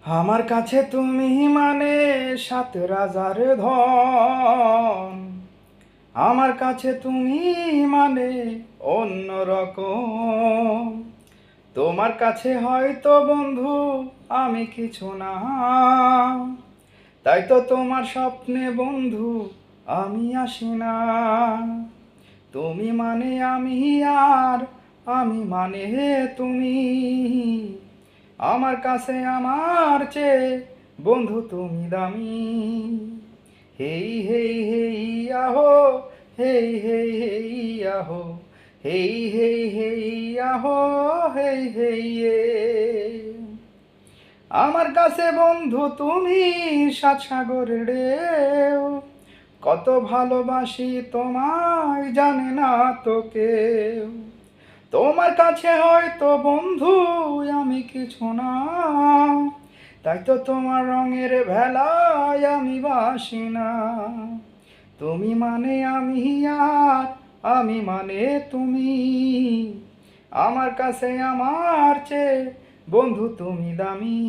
আমার কাছে তুমি মানে সাত রাজার ধন। আমার কাছে তুমি মানে অন্য রকম। তোমার কাছে হয়তো বন্ধু আমি কিছু না, তাই তো তোমার স্বপ্নে বন্ধু আমি আসি না। তুমি মানে আমি, আর আমি মানে তুমি। আমার কাছে আমার চেয়ে বন্ধু তুমি দামি। হেই হেই হেই আহো, হেই হেই হেই আহো, হেই হেই হেই আহো, হেই হেই এ। আমার কাছে বন্ধু তুমি সাত সাগরের ঢেউ। কত ভালোবাসি তোমায় জানে না তো কেউ। তোমার কাছে হয়তো বন্ধু আমি কিছু না, তাই তো তোমার রঙের ভেলায় আমি বাসি না। তুমি মানে আমি, আর আমি মানে তুমি। আমার কাছে আমার চেয়ে বন্ধু তুমি দামি।